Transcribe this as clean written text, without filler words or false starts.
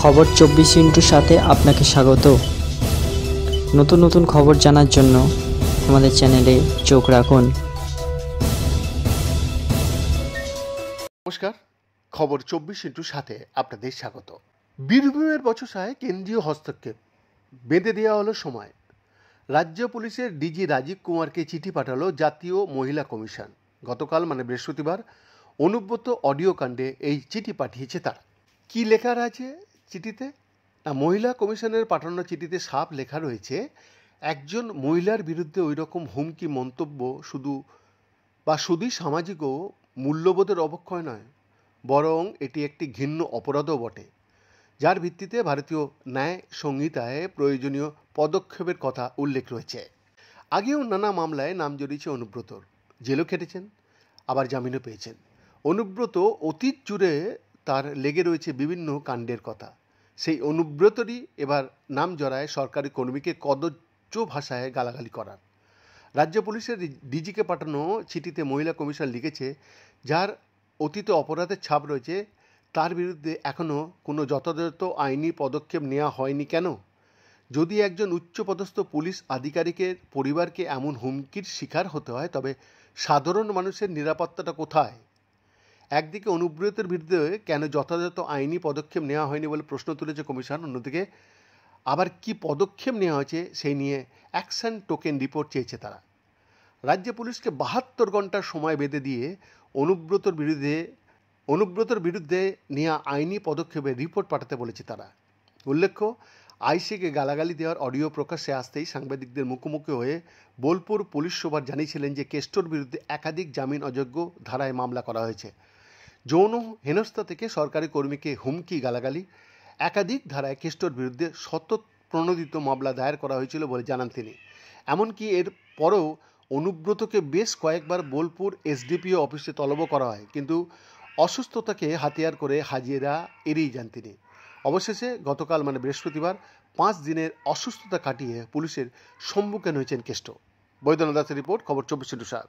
খবর 24 সাথে আপনাকে স্বাগত। নতুন নতুন খবর জানার জন্য আমাদের চ্যানেলে চোখ রাখুন। নমস্কার, খবর 24 আপনাদের স্বাগত। বীরভূমের বচসায় কেন্দ্রীয় হস্তক্ষেপ, বেঁধে দেওয়া হলো সময়। রাজ্য পুলিশের ডিজি রাজীব কুমারকে চিঠি পাঠালো জাতীয় মহিলা কমিশন। গতকাল বৃহস্পতিবার অনুব্রত অডিও কাণ্ডে এই চিঠি পাঠিয়েছে তারা। কি লেখা আছে চিঠিতে? না, মহিলা কমিশনের পাঠানো চিঠিতে সাফ লেখা রয়েছে, একজন মহিলার বিরুদ্ধে ওই রকম হুমকি মন্তব্য শুধুই সামাজিক ও মূল্যবোধের অবক্ষয় নয়, বরং এটি একটি ঘৃণ্য অপরাধও বটে, যার ভিত্তিতে ভারতীয় ন্যায় সংহিতায় প্রয়োজনীয় পদক্ষেপের কথা উল্লেখ রয়েছে। আগেও নানা মামলায় নাম জড়িয়েছে অনুব্রতর, জেলও খেটেছেন, আবার জামিনও পেয়েছেন। অনুব্রত অতীত জুড়ে তার লেগে রয়েছে বিভিন্ন কাণ্ডের কথা। সেই অনুব্রতরই এবার নাম জড়ায় সরকারি কর্মীকে কদর্য ভাষায় গালাগালি করার। রাজ্য পুলিশের ডিজিকে পাঠানো চিঠিতে মহিলা কমিশন লিখেছে, যার অতীতে অপরাধের ছাপ রয়েছে তার বিরুদ্ধে এখনও কোনো যথাযথ আইনি পদক্ষেপ নেওয়া হয়নি কেন? যদি একজন উচ্চপদস্থ পুলিশ আধিকারিকের পরিবারকে এমন হুমকির শিকার হতে হয়, তবে সাধারণ মানুষের নিরাপত্তাটা কোথায়? একদিকে অনুব্রতের বিরুদ্ধে কেন যথাযথ আইনি পদক্ষেপ নেওয়া হয়নি বলে প্রশ্ন তুলেছে কমিশন, অন্যদিকে আবার কি পদক্ষেপ নেওয়া হয়েছে সেই নিয়ে অ্যাকশন টোকেন রিপোর্ট চেয়েছে তারা। রাজ্য পুলিশকে 72 ঘন্টার সময় বেঁধে দিয়ে অনুব্রতর বিরুদ্ধে নেওয়া আইনি পদক্ষেপের রিপোর্ট পাঠাতে বলেছে তারা। উল্লেখ্য, আইসিকে গালাগালি দেওয়ার অডিও প্রকাশ্যে আসতেই সাংবাদিকদের মুখোমুখি হয়ে বোলপুর পুলিশ সুপার জানিয়েছিলেন যে কেষ্টর বিরুদ্ধে একাধিক জামিন অযোগ্য ধারায় মামলা করা হয়েছে। যৌন হেনস্থা থেকে সরকারি কর্মীকে হুমকি গালাগালি, একাধিক ধারায় কেষ্টর বিরুদ্ধে শতপ্রণোদিত মামলা দায়ের করা হয়েছিল বলে জানান তিনি। এমনকি এর পরেও অনুব্রতকে বেশ কয়েকবার বোলপুর এসডিপিও অফিসে তলবও করা হয়, কিন্তু অসুস্থতাকে হাতিয়ার করে হাজিরা এড়িয়ে যান তিনি। অবশেষে গতকাল বৃহস্পতিবার 5 দিনের অসুস্থতা কাটিয়ে পুলিশের সম্মুখীন হয়েছেন কেষ্ট। বৈদ্যনাথ দাসের রিপোর্ট, খবর 24।